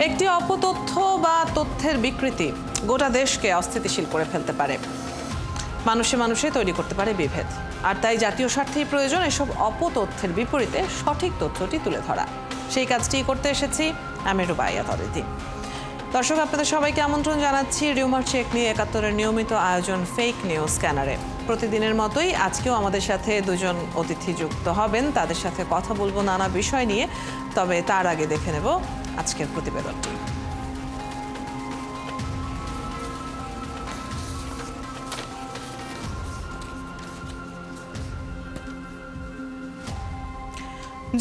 একটি অপতথ্য বা তথ্যের বিকৃতি গোটা দেশকে অস্থিতিশীল করে ফেলতে পারে, মানুষে মানুষে তৈরি করতে পারে বিভেদ। আর তাই জাতীয় স্বার্থেই প্রয়োজন এসব অপতথ্যের বিপরীতে সঠিক তথ্যটি তুলে ধরা। সেই কাজটি করতে এসেছি আমি রুবাইয়া অদিতি। দর্শক, আপনাদের সবাইকে আমন্ত্রণ জানাচ্ছি রিউমার চেক নিয়ে ৭১-এর নিয়মিত আয়োজন ফেক নিউজ স্ক্যানারে। প্রতিদিনের মতোই আজকেও আমাদের সাথে দুজন অতিথি যুক্ত হবেন, তাদের সাথে কথা বলবো নানা বিষয় নিয়ে। তবে তার আগে দেখে নেব আজকের প্রতিবেদনটি।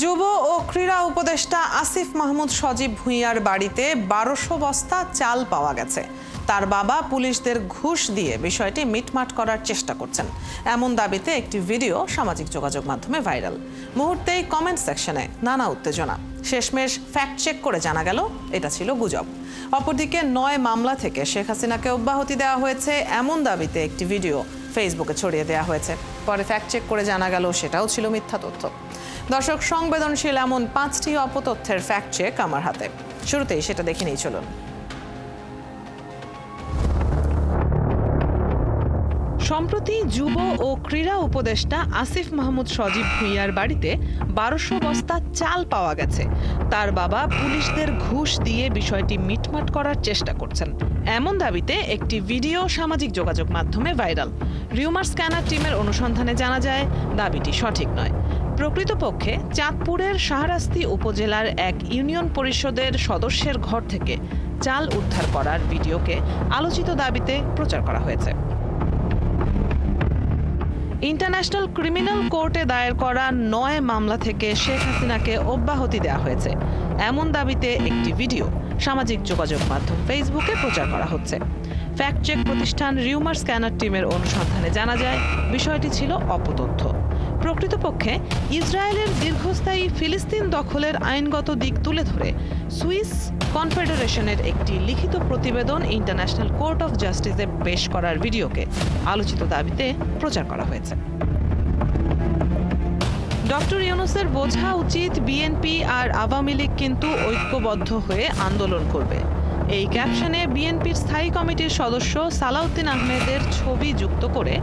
যুব ও ক্রীড়া উপদেষ্টা আসিফ মাহমুদ সজীব ভুঁইয়ার বাড়িতে ১২০০ বস্তা চাল পাওয়া গেছে। তার বাবা পুলিশদের ঘুষ দিয়ে বিষয়টি মিটমাট করার চেষ্টা করছেন, এমন দাবিতে একটি ভিডিও সামাজিক যোগাযোগ মাধ্যমে ভাইরাল। মুহূর্তেই কমেন্ট সেকশনে নানা উত্তেজনা। শেষমেশ ফ্যাক্ট চেক করে জানা গেল এটা ছিল গুজব। অপরদিকে ৯ মামলা থেকে শেখ হাসিনাকে অব্যাহতি দেওয়া হয়েছে, এমন দাবিতে একটি ভিডিও ফেসবুকে ছড়িয়ে দেওয়া হয়েছে। পরে ফ্যাক্ট চেক করে জানা গেল সেটাও ছিল মিথ্যা তথ্য। দর্শক, সংবেদনশীল এমন ৫টি অপতথ্যের ফ্যাক্ট চেক আমার হাতে। শুরুতেই সেটা দেখে নিই, চলুন। সম্প্রতি যুব ও ক্রীড়া উপদেষ্টা আসিফ মাহমুদ সজীব ভুঁইয়ার বাড়িতে ১২০০ বস্তা চাল পাওয়া গেছে। তার বাবা পুলিশদের ঘুষ দিয়ে বিষয়টি মিটমাট করার চেষ্টা করছেন, এমন দাবিতে একটি ভিডিও সামাজিক যোগাযোগ মাধ্যমে ভাইরাল। রিউমার স্ক্যানার টিমের অনুসন্ধানে জানা যায় দাবিটি সঠিক নয়। প্রকৃতপক্ষে চাঁদপুরের শাহরাস্তি উপজেলার এক ইউনিয়ন পরিষদের সদস্যের ঘর থেকে চাল উদ্ধার করার ভিডিওকে আলোচিত দাবিতে প্রচার করা হয়েছে। ইন্টারন্যাশনাল ক্রিমিনাল কোর্টে দায়ের করা ৯ মামলা থেকে শেখ হাসিনাকে অব্যাহতি দেওয়া হয়েছে, এমন দাবিতে একটি ভিডিও সামাজিক যোগাযোগ মাধ্যম ফেসবুকে প্রচার করা হচ্ছে। ফ্যাক্ট চেক প্রতিষ্ঠান রিউমার স্ক্যানার টিমের অনুসন্ধানে জানা যায় বিষয়টি ছিল অপতথ্য। প্রকৃতপক্ষে ইসরায়েলের দীর্ঘস্থায়ী ফিলিস্তিন দখলের আইনগত দিক তুলে ধরে সুইস কনফেডারেশনের একটি লিখিত প্রতিবেদন ইন্টারন্যাশনাল কোর্ট অফ জাস্টিসে পেশ করার ভিডিওকে আলোচিত দাবিতে প্রচার করা হয়েছে। ডক্টর ইউনূসের বোঝা উচিত বিএনপি আর আওয়ামী লীগ কিন্তু ঐক্যবদ্ধ হয়ে আন্দোলন করবে। এই ক্যাপশনে বিএনপির স্থায়ী কমিটির সদস্য সালাউদ্দিন আহমেদের ছবি যুক্ত করে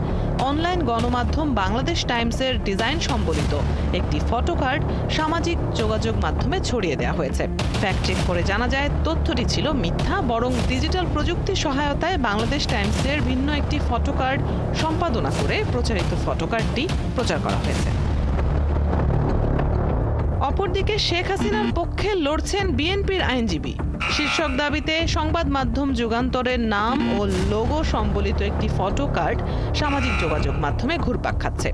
অনলাইন গণমাধ্যম বাংলাদেশ টাইমসের ডিজাইন সম্বলিত একটি ফটোকার্ড সামাজিক যোগাযোগ মাধ্যমে ছড়িয়ে দেওয়া হয়েছে। ফ্যাক্ট চেক করে জানা যায় তথ্যটি ছিল মিথ্যা, বরং ডিজিটাল প্রযুক্তির সহায়তায় বাংলাদেশ টাইমসের ভিন্ন একটি ফটোকার্ড সম্পাদনা করে প্রচারিত ফটোকার্ডটি প্রচার করা হয়েছে। অপরদিকে শেখ হাসিনার পক্ষে লড়ছেন বিএনপির আইনজীবী। শীর্ষক দাবিতে সংবাদ মাধ্যম যুগান্তরের নাম ও লোগো সম্বলিত একটি ফটোকার্ড সামাজিক যোগাযোগ মাধ্যমে ঘুরপাক খাচ্ছে।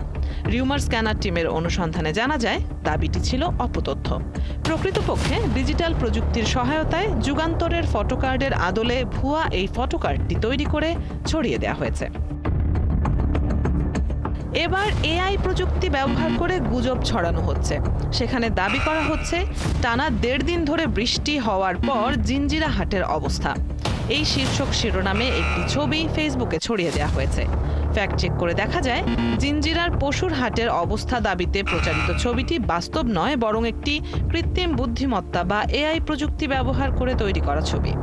রিউমার স্ক্যানার টিমের অনুসন্ধানে জানা যায় দাবিটি ছিল অপতথ্য। প্রকৃতপক্ষে ডিজিটাল প্রযুক্তির সহায়তায় যুগান্তরের ফটোকার্ডের আদলে ভুয়া এই ফটোকার্ডটি তৈরি করে ছড়িয়ে দেওয়া হয়েছে। এবার এআই প্রযুক্তি ব্যবহার করে গুজব ছড়ানো হচ্ছে। সেখানে দাবি করা হচ্ছে টানা ১.৫ দিন ধরে বৃষ্টি হওয়ার পর জিঞ্জিরা হাটের অবস্থা। এই শীর্ষক শিরোনামে একটি ছবি ফেসবুকে ছড়িয়ে দেওয়া হয়েছে। ফ্যাক্ট চেক করে দেখা যায় জিঞ্জিরার পশুর হাটের অবস্থা দাবিতে প্রচারিত ছবিটি বাস্তব নয়, বরং একটি কৃত্রিম বুদ্ধিমত্তা বা এআই প্রযুক্তি ব্যবহার করে তৈরি করা ছবি।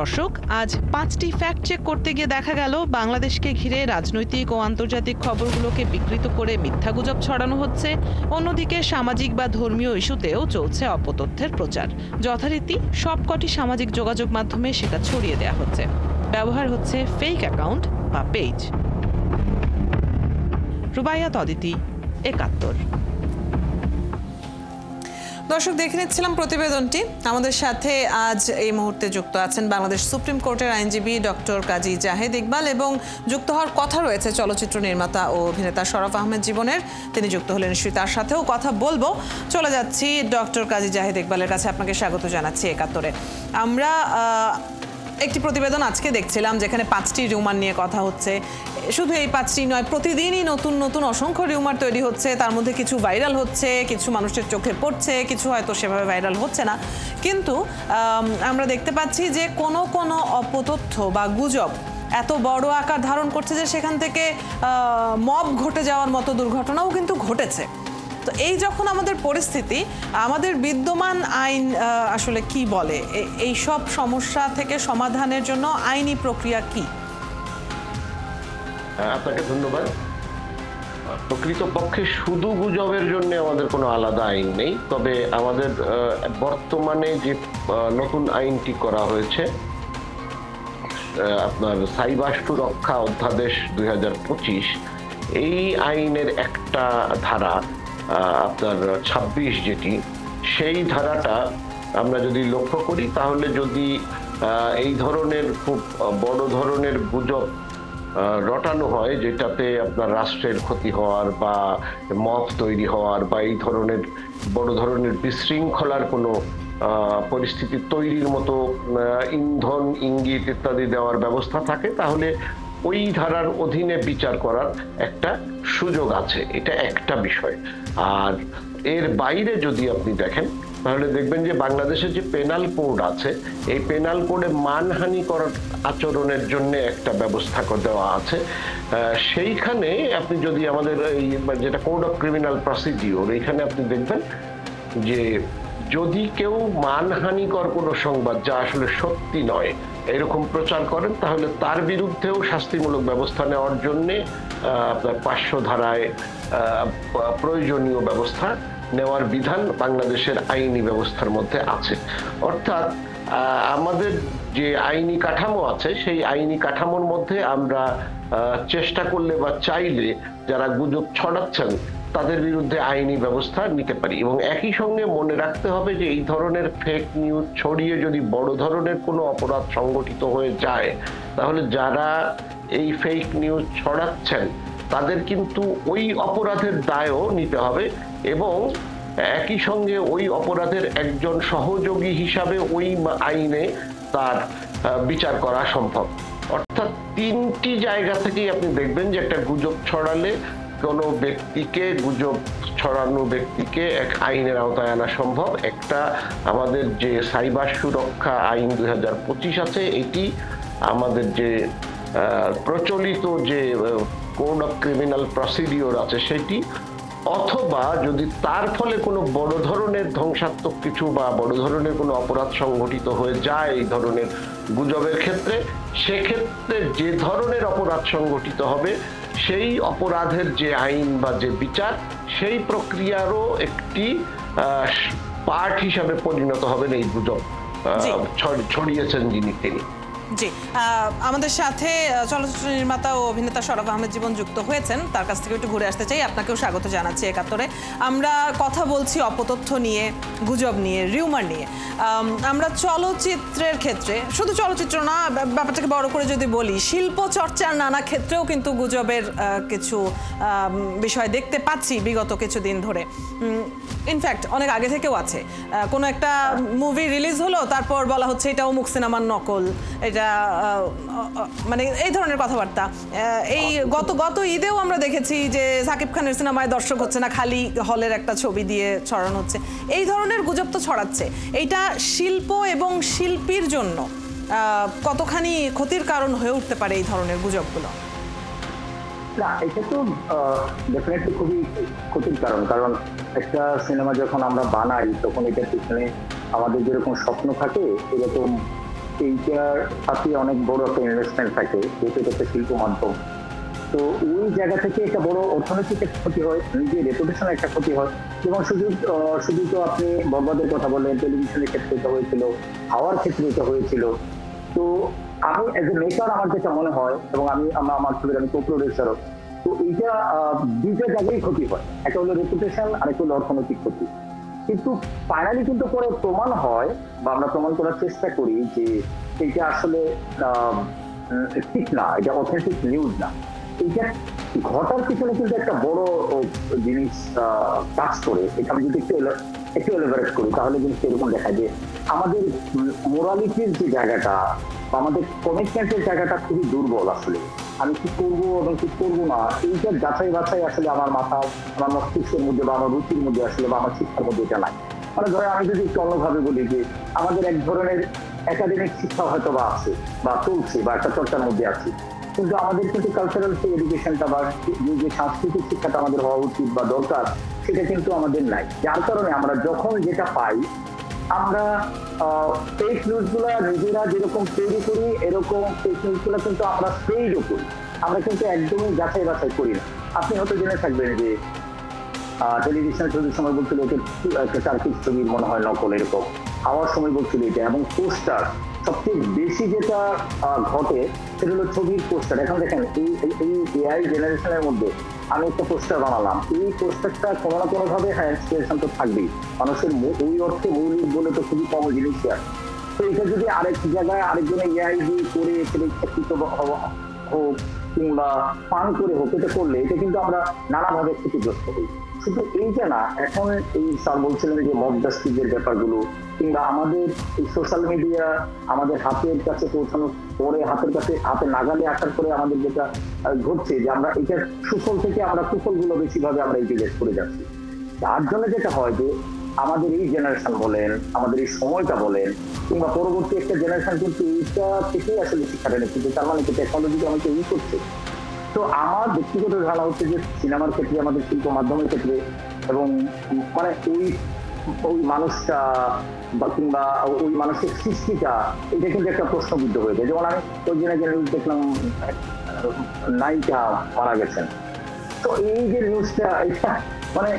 দর্শক, আজ ৫টি ফ্যাক্ট চেক করতে গিয়ে দেখা গেল বাংলাদেশকে ঘিরে রাজনৈতিক ও আন্তর্জাতিক খবরগুলোকে বিকৃত করে মিথ্যা গুজব ছড়ানো হচ্ছে। অন্যদিকে সামাজিক বা ধর্মীয় ইস্যুতেও চলছে অপতথ্যের প্রচার। যথারীতি সবকটি সামাজিক যোগাযোগ মাধ্যমে সেটা ছড়িয়ে দেওয়া হচ্ছে। ব্যবহার হচ্ছে ফেক অ্যাকাউন্ট বা পেজ। রুবাইয়া অদিতি, ৭১। দর্শক, দেখে নিচ্ছিলাম প্রতিবেদনটি। আমাদের সাথে আজ এই মুহূর্তে যুক্ত আছেন বাংলাদেশ সুপ্রিম কোর্টের আইনজীবী ডক্টর কাজী জাহেদ ইকবাল, এবং যুক্ত হওয়ার কথা রয়েছে চলচ্চিত্র নির্মাতা ও অভিনেতা শরফ আহমেদ জীবনের। তিনি যুক্ত হলেন নিশ্চয়ই, তার সাথেও কথা বলবো। চলে যাচ্ছি ডক্টর কাজী জাহেদ ইকবালের কাছে। আপনাকে স্বাগত জানাচ্ছি ৭১-এ। আমরা একটি প্রতিবেদন আজকে দেখছিলাম যেখানে 5টি রিউমার নিয়ে কথা হচ্ছে। শুধু এই 5টি নয়, প্রতিদিনই নতুন নতুন অসংখ্য রিউমার তৈরি হচ্ছে। তার মধ্যে কিছু ভাইরাল হচ্ছে, কিছু মানুষের চোখে পড়ছে, কিছু হয়তো সেভাবে ভাইরাল হচ্ছে না। কিন্তু আমরা দেখতে পাচ্ছি যে কোনো অপতথ্য বা গুজব এত বড় আকার ধারণ করছে যে সেখান থেকে মব ঘটে যাওয়ার মতো দুর্ঘটনাও কিন্তু ঘটেছে। তো এই যখন আমাদের পরিস্থিতি, আমাদের বিদ্যমান আইন আসলে কি বলে এই সব সমস্যা থেকে সমাধানের জন্য আইনি প্রক্রিয়া কি? আপনাকে ধন্যবাদ। প্রকৃতপক্ষে শুধু গুজবের জন্য আমাদের কোনো আলাদা আইন নেই, তবে আমাদের বর্তমানে যে নতুন আইনটি করা হয়েছে, আপনার সাইবার সুরক্ষা অধ্যাদেশ 2025, এই আইনের একটা ধারা আপনার 26 যেটি, সেই ধারাটা আমরা যদি লক্ষ্য করি তাহলে যদি এই ধরনের খুব বড় ধরনের গুজব রটানো হয় যেটাতে আপনার রাষ্ট্রের ক্ষতি হওয়ার বা মব তৈরি হওয়ার বা এই ধরনের বড় ধরনের বিশৃঙ্খলার কোনো পরিস্থিতি তৈরির মতো ইন্ধন ইঙ্গিত ইত্যাদি দেওয়ার ব্যবস্থা থাকে, তাহলে ওই ধারার অধীনে বিচার করার একটা সুযোগ আছে। এটা একটা বিষয়। আর এর বাইরে যদি আপনি দেখেন তাহলে দেখবেন যে বাংলাদেশের যে পেনাল কোড আছে, এই পেনাল কোডে মানহানিকর আচরণের জন্য একটা ব্যবস্থা দেওয়া আছে। সেইখানে আপনি যদি আমাদের এই যেটা কোড অফ ক্রিমিনাল প্রসিডিওর, এইখানে আপনি দেখবেন যে যদি কেউ মানহানিকর কোনো সংবাদ যা আসলে সত্যি নয় এরকম প্রচার করেন, তাহলে তার বিরুদ্ধেও শাস্তিমূলক ব্যবস্থা নেওয়ার জন্যে আপনার 500 ধারায় প্রয়োজনীয় ব্যবস্থা নেওয়ার বিধান বাংলাদেশের আইনি ব্যবস্থার মধ্যে আছে। অর্থাৎ আমাদের যে আইনি কাঠামো আছে, সেই আইনি কাঠামোর মধ্যে আমরা চেষ্টা করলে বা চাইলে যারা গুজব ছড়াচ্ছেন তাদের বিরুদ্ধে আইনি ব্যবস্থা নিতে পারি। এবং একই সঙ্গে মনে রাখতে হবে যে এই ধরনের ফেক নিউজ ছড়িয়ে যদি বড় ধরনের কোনো অপরাধ সংগঠিত হয়ে যায়, তাহলে যারা এই ফেক নিউজ ছড়াচ্ছেন তাদের কিন্তু ওই অপরাধের দায়ও নিতে হবে এবং একই সঙ্গে ওই অপরাধের একজন সহযোগী হিসাবে ওই আইনে তার বিচার করা সম্ভব। অর্থাৎ 3টি জায়গা থেকেই আপনি দেখবেন যে একটা গুজব ছড়ালে কোনো ব্যক্তিকে, গুজব ছড়ানো ব্যক্তিকে এক আইনের আওতায় আনা সম্ভব। একটা আমাদের যে সাইবার সুরক্ষা আইন 2025 আছে, এটি আমাদের যে প্রচলিত যে কোড অফ ক্রিমিনাল প্রসিডিওর আছে সেটি, অথবা যদি তার ফলে কোনো বড় ধরনের ধ্বংসাত্মক কিছু বা বড় ধরনের কোনো অপরাধ সংঘটিত হয়ে যায় এই ধরনের গুজবের ক্ষেত্রে, সেক্ষেত্রে যে ধরনের অপরাধ সংঘটিত হবে সেই অপরাধের যে আইন বা যে বিচার, সেই প্রক্রিয়ারও একটি পার্ট হিসাবে পরিণত হবেন এই গুজব ছড়িয়েছেন যিনি তিনি। জি, আমাদের সাথে চলচ্চিত্র নির্মাতা ও অভিনেতা শরাফ আহমেদ জীবন যুক্ত হয়েছেন। তার কাছ থেকে একটু ঘুরে আসতে চাই। আপনাকেও স্বাগত জানাচ্ছি একাত্তরে। আমরা কথা বলছি অপতথ্য নিয়ে, গুজব নিয়ে, রিউমার নিয়ে। আমরা চলচ্চিত্রের ক্ষেত্রে, শুধু চলচ্চিত্র না, ব্যাপারটাকে বড় করে যদি বলি, শিল্প চর্চার নানা ক্ষেত্রেও কিন্তু গুজবের কিছু বিষয় দেখতে পাচ্ছি বিগত কিছুদিন ধরে। ইনফ্যাক্ট অনেক আগে থেকেও আছে। কোনো একটা মুভি রিলিজ হলো, তারপর বলা হচ্ছে এটা অমুক সিনেমার নকল, এটা মানে এই ধরনের কথাবার্তা। এই গত ঈদেও আমরা দেখেছি যে সাকিব খানের সিনেমায় দর্শক হচ্ছে না, খালি হলের একটা ছবি দিয়ে ছড়ানো হচ্ছে। এই ধরনের গুজব তো ছড়াচ্ছে। এইটা শিল্প এবং শিল্পীর জন্য কতখানি ক্ষতির কারণ হয়ে উঠতে পারে এই ধরনের গুজবগুলো? না, এটা তো ডেফিনেটলি খুবই ক্ষতির কারণ একটা সিনেমা যখন আমরা বানাই তখন এটার পিছনে আমাদের যেরকম স্বপ্ন থাকে, এরকম এইটার সাথে অনেক বড় একটা ইনভেস্টমেন্ট থাকে, যেহেতু এটা একটা শিল্প মাধ্যম। তো ওই জায়গা থেকে একটা বড় অর্থনৈতিক একটা ক্ষতি হয়, নিজের রেপুটেশন একটা ক্ষতি হয়। যেমন শুধু তো আপনি বরবাদের কথা বললেন, টেলিভিশনের ক্ষেত্রে এটা হয়েছিল, হাওয়ার ক্ষেত্রে এটা হয়েছিল। তো আমি এজ এ মেকার আমার যেটা মনে হয়, এবং আমার ছবির আমি কো-প্রোডিউসারও, তো এইটা দুইটা জায়গায় ক্ষতি হয়। একটা হলো রেপুটেশন, আর একটা হলো অর্থনৈতিক ক্ষতি। কিন্তু ফাইনালি কিন্তু পরে প্রমাণ হয় বা আমরা প্রমাণ করার চেষ্টা করি যে এটা আসলে ঠিক না, এটা অথেন্টিক নিউজ না। এইটা ঘটার পিছনে কিন্তু একটা বড় জিনিস কাজ করে। এটা আমি যদি একটু এলিভারেট করি তাহলে কিন্তু এরকম দেখা যায় আমাদের মোরালিটির যে জায়গাটা, আমাদের কমিটমেন্টের জায়গাটা খুবই দুর্বল। আসলে আমি কি করবো এবং কি করবো না, এইটার যাচাই বাছাই আসলে আমার মাথায়, আমার মস্তিষ্কের মধ্যে বা আমার রুচির মধ্যে আসলে বা আমার শিক্ষার মধ্যে এটা নাই। মানে ধরো আমি যদি একটু অন্যভাবে বলি যে আমাদের এক ধরনের একাডেমিক শিক্ষা হয়তো বা আছে বা চলছে বা একটা চর্চার মধ্যে আছে, কিন্তু আমাদের কিন্তু কালচারাল যে এডুকেশনটা বা যে সাংস্কৃতিক শিক্ষাটা আমাদের হওয়া উচিত বা দরকার, সেটা কিন্তু আমাদের নাই। যার কারণে আমরা যখন যেটা পাই, আমরা ফেক নিউজগুলো নিজেরা যেরকম তৈরি করি, এরকম ফেক নিউজগুলো কিন্তু আমরা স্প্রেডও করি। আমরা কিন্তু একদমই যাচাই বাছাই করি না। আপনি হয়তো জেনে থাকবেন যে টেলিভিশন ছবির সময় বলছিল একটা টার্কিশ ছবির মনে হয় নকল, এরকম হওয়ার সময় বলছিল এটা। এবং পোস্টার সবচেয়ে বেশি যেটা ঘটে সেটা হলো ছবির পোস্টার। এখন দেখেন এই এআই জেনারেশনের মধ্যে আমি একটা পোস্টার বানালাম, এই পোস্টারটা কোনো না কোনো ভাবে হ্যাঁ ইন্সপিরেশন তো থাকবেই। মানুষের ওই অর্থে মৌলিক বলে তো খুবই কম জিনিসই আছে। তো এটা যদি আরেক জায়গায় আরেকজনে এআই দিয়ে করে সেটা ইচ্ছাকৃত হোক কিংবা পান করে হোক, এটা করলে এটা কিন্তু আমরা নানাভাবে ক্ষতিগ্রস্ত হই। শুধু এইটা না, এখন এই স্যার বলছিলেন যে মব জাস্টিসের ব্যাপারগুলো কিংবা আমাদের এই সোশ্যাল মিডিয়া আমাদের হাতের কাছে পৌঁছানোর পরে হাতে নাগালে আসার পরে আমাদের যেটা ঘটছে যে আমরা এটার সুফল থেকে আমরা কুফলগুলো বেশিভাবে আমরা ইউটিলাইজ করে যাচ্ছি। তার জন্য যেটা হয় যে আমাদের এই জেনারেশন বলেন, আমাদের এই সময়টা বলেন কিংবা পরবর্তী একটা জেনারেশন কিন্তু এইটা থেকেই আসলে শিক্ষাটা নিচ্ছে, তার মানে টেকনোলজিকে আমাকে ইউজ করছে। তো আমার ব্যক্তিগত ধারণা হচ্ছে যে সিনেমার ক্ষেত্রে, আমাদের শিল্প মাধ্যমের ক্ষেত্রে এবং মানে ওই মানুষটা বা কিংবা ওই মানুষের সৃষ্টিটা, এটা কিন্তু একটা প্রশ্নবিদ্ধ হয়ে যায়। যেমন আমি ওই দিন একটা নিউজ দেখলাম, নায়িকা মারা গেছেন। তো এই যে নিউজটা, এটা মানে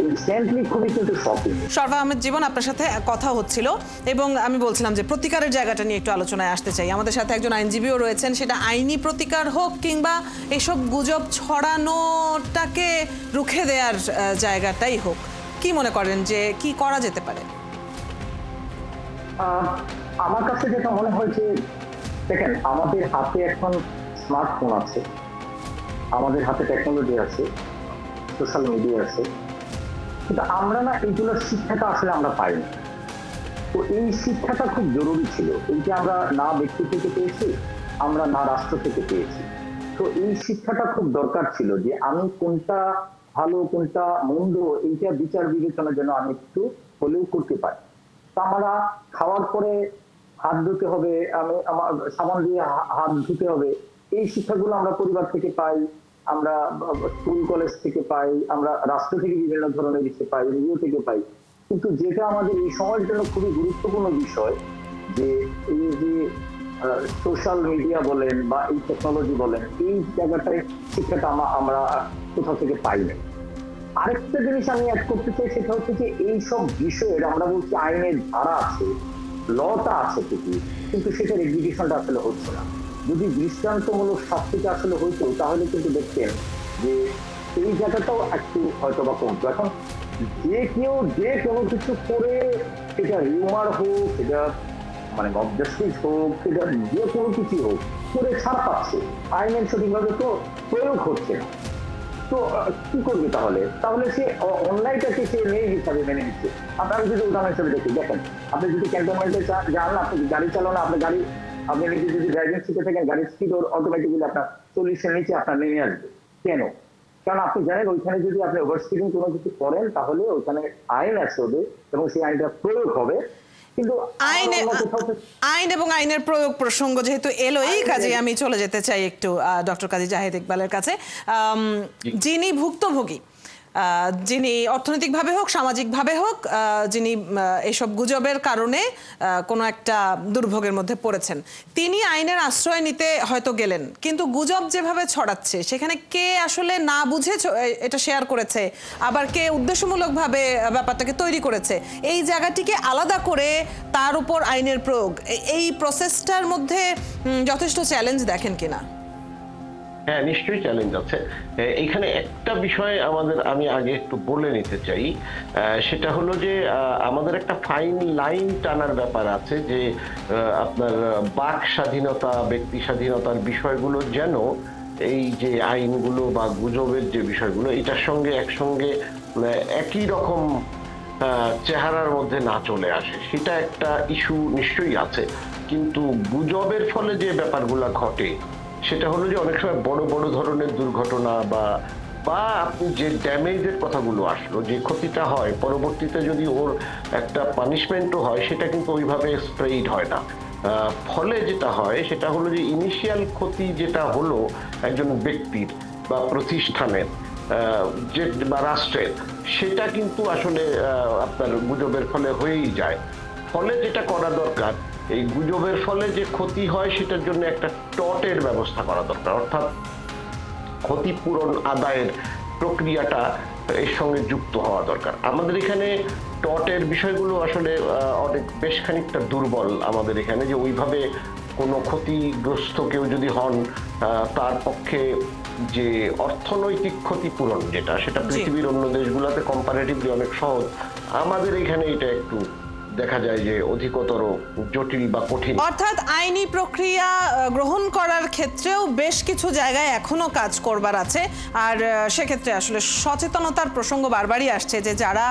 ইনস্ট্যান্টলি খুবই কিন্তু শকিং। শরফা আহমেদ জীবন, আপনার সাথে কথা হচ্ছিল এবং আমি বলছিলাম যে প্রতিকারের জায়গাটা নিয়ে একটু আলোচনায় আসতে চাই। আমাদের সাথে একজন আইনজীবীও রয়েছেন, সেটা আইনি প্রতিকার হোক কিংবা এসব গুজব ছড়ানোটাকে রুখে দেওয়ার জায়গাটাই হোক। কি মনে করেন যে কি করা যেতে পারে? আমার কাছে যেটা মনে হয়েছে, দেখেন আমাদের হাতে এখন স্মার্টফোন আছে, আমাদের হাতে টেকনোলজি আছে, সোশ্যাল মিডিয়া আছে, কিন্তু আমরা না এইগুলোর শিক্ষাটা আসলে আমরা পাইনি। তো এই শিক্ষাটা খুব জরুরি ছিল। এইটা আমরা না ব্যক্তি থেকে পেয়েছি, আমরা না রাষ্ট্র থেকে পেয়েছি। তো এই শিক্ষাটা খুব দরকার ছিল যে আমি কোনটা ভালো কোনটা মন্দ এইটা বিচার বিবেচনার জন্য আমি একটু হলেও করতে পারি। তো আমরা খাওয়ার পরে হাত ধুতে হবে, আমার সাবান দিয়ে হাত ধুতে হবে, এই শিক্ষাগুলো আমরা পরিবার থেকে পাই, আমরা স্কুল কলেজ থেকে পাই, আমরা রাষ্ট্র থেকে বিভিন্ন ধরনের বিষয় পাই, রেডিও থেকে পাই। কিন্তু যেটা আমাদের এই সময়ের জন্য খুবই গুরুত্বপূর্ণ বিষয়, যে এই যে সোশ্যাল মিডিয়া বলেন বা এই টেকনোলজি বলেন, এই জায়গাটায় শিক্ষাটা আমরা কোথাও থেকে পাই না। আরেকটা জিনিস আমি অ্যাড করতে চাই, সেটা হচ্ছে যে এইসব বিষয়ের আমরা বলছি আইনের ধারা আছে, লটা আছে ঠিকই, কিন্তু সেটার এক্সিকিউশনটা আসলে হচ্ছে না। যদি দৃষ্টান্তমূলক শাস্তিটা আসলে হইতো তাহলে কিন্তু দেখতেন যে এই জায়গাটাও একটু হয়তো বা কমতো। এখন যে কেউ যে কোনো কিছু করে, সেটা রিউমার হোক, সেটা মানে মব জাস্টিস হোক, সেটা যে কোনো কিছু হোক, করে ছাড় পাচ্ছে, আইনের সঠিকভাবে তো প্রয়োগ হচ্ছে না। তো কি করবে তাহলে? তাহলে সে অন্যায়টাকে সে মেয়ে হিসাবে মেনে নিচ্ছে। আপনারা যদি উদাহরণ হিসেবে দেখেন, আপনি যদি ক্যান্টনমেন্টে যান, আপনি গাড়ি চালানো, আপনি নিজে যদি ড্রাইভিং শিখে থাকেন, গাড়ির স্পিড অটোমেটিক্যালি আপনার 40-এর নিচে আপনার নেমে আসবে। কেন? কারণ আপনি জানেন ওইখানে যদি আপনি ওভার স্পিডিং কোনো কিছু করেন তাহলে ওইখানে আইন আছে ওদের, এবং সেই আইনটা প্রয়োগ হবে। কিন্তু আইন এবং আইনের প্রয়োগ প্রসঙ্গ যেহেতু এলো, এই কাজে আমি চলে যেতে চাই একটু ডক্টর কাজী জাহেদ ইকবালের কাছে। যিনি ভুক্তভোগী, যিনি অর্থনৈতিকভাবে হোক সামাজিকভাবে হোক, যিনি এসব গুজবের কারণে কোনো একটা দুর্ভোগের মধ্যে পড়েছেন, তিনি আইনের আশ্রয় নিতে হয়তো গেলেন, কিন্তু গুজব যেভাবে ছড়াচ্ছে সেখানে কে আসলে না বুঝে এটা শেয়ার করেছে, আবার কে উদ্দেশ্যমূলকভাবে ব্যাপারটাকে তৈরি করেছে, এই জায়গাটিকে আলাদা করে তার উপর আইনের প্রয়োগ, এই প্রসেসটার মধ্যে যথেষ্ট চ্যালেঞ্জ দেখেন কিনা? হ্যাঁ, নিশ্চয়ই চ্যালেঞ্জ আছে। এখানে একটা বিষয় আমি আগে একটু বলে নিতে চাই, সেটা হলো যে আমাদের একটা ফাইন লাইন টানার ব্যাপার আছে, যে আপনার বাক স্বাধীনতা, ব্যক্তি স্বাধীনতার বিষয়গুলো যেন এই যে আইনগুলো বা গুজবের যে বিষয়গুলো এটার সঙ্গে একসঙ্গে একই রকম চেহারার মধ্যে না চলে আসে, সেটা একটা ইস্যু নিশ্চয়ই আছে। কিন্তু গুজবের ফলে যে ব্যাপারগুলো ঘটে সেটা হলো যে অনেক সময় বড় বড় ধরনের দুর্ঘটনা বা আপনি যে ড্যামেজের কথাগুলো আসলো, যে ক্ষতিটা হয় পরবর্তীতে যদি ওর একটা পানিশমেন্টও হয়, সেটা কিন্তু ওইভাবে স্প্রেড হয় না। ফলে যেটা হয় সেটা হলো যে ইনিশিয়াল ক্ষতি যেটা হলো একজন ব্যক্তির বা প্রতিষ্ঠানের, যে বা রাষ্ট্রের, সেটা কিন্তু আসলে আপনার গুজবের ফলে হয়েই যায়। ফলে যেটা করা দরকার, এই গুজবের ফলে যে ক্ষতি হয় সেটার জন্য একটা টটের ব্যবস্থা করা দরকার, অর্থাৎ ক্ষতিপূরণ আদায়ের প্রক্রিয়াটা এর সঙ্গে যুক্ত হওয়া দরকার। আমাদের এখানে টটের বিষয়গুলো আসলে অনেক বেশ খানিকটা দুর্বল আমাদের এখানে, যে ওইভাবে কোনো ক্ষতিগ্রস্ত কেউ যদি হন তার পক্ষে যে অর্থনৈতিক ক্ষতিপূরণ যেটা, সেটা পৃথিবীর অন্য দেশগুলোতে কম্পারেটিভলি অনেক সহজ। আমাদের এখানে এটা একটু দেখা যায় যে অধিকতর জটিল বা কঠিন। অর্থাৎ আইনি প্রক্রিয়া গ্রহণ করার ক্ষেত্রেও বেশ কিছু জায়গায় এখনো কাজ করবার আছে। আর সেক্ষেত্রে আসলে সচেতনতার প্রসঙ্গ বারবারই আসছে, যে যারা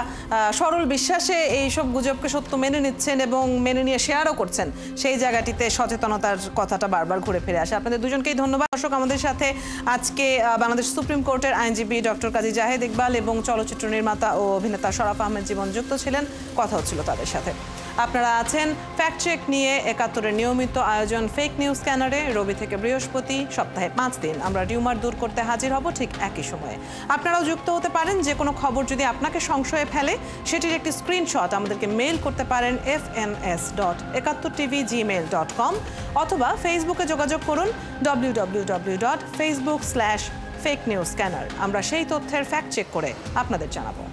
সরল বিশ্বাসে এইসব গুজবকে সত্য মেনে নিচ্ছেন এবং মেনে নিয়ে শেয়ারও করছেন, সেই জায়গাটিতে সচেতনতার কথাটা বারবার ঘুরে ফিরে আসে। আপনাদের দুজনকেই ধন্যবাদ। দর্শক, আমাদের সাথে আজকে বাংলাদেশ সুপ্রিম কোর্টের আইনজীবী ডক্টর কাজী জাহেদ ইকবাল এবং চলচ্চিত্র নির্মাতা ও অভিনেতা শরাফ আহমেদ জীবন যুক্ত ছিলেন। কথা হচ্ছিল তাদের সাথে। আপনারা আছেন ফ্যাক্ট চেক নিয়ে ৭১-এর নিয়মিত আয়োজন ফেক নিউজ স্ক্যানারে। রবি থেকে বৃহস্পতি, সপ্তাহে ৫ দিন আমরা রিউমার দূর করতে হাজির হব ঠিক একই সময়ে। আপনারাও যুক্ত হতে পারেন। যে কোনো খবর যদি আপনাকে সংশয়ে ফেলে, সেটির একটি স্ক্রিনশট আমাদেরকে মেইল করতে পারেন fns.71tv@gmail.com অথবা ফেসবুকে যোগাযোগ করুন www.facebook/fake news scanner। আমরা সেই তথ্যের ফ্যাক্ট চেক করে আপনাদের জানাবো।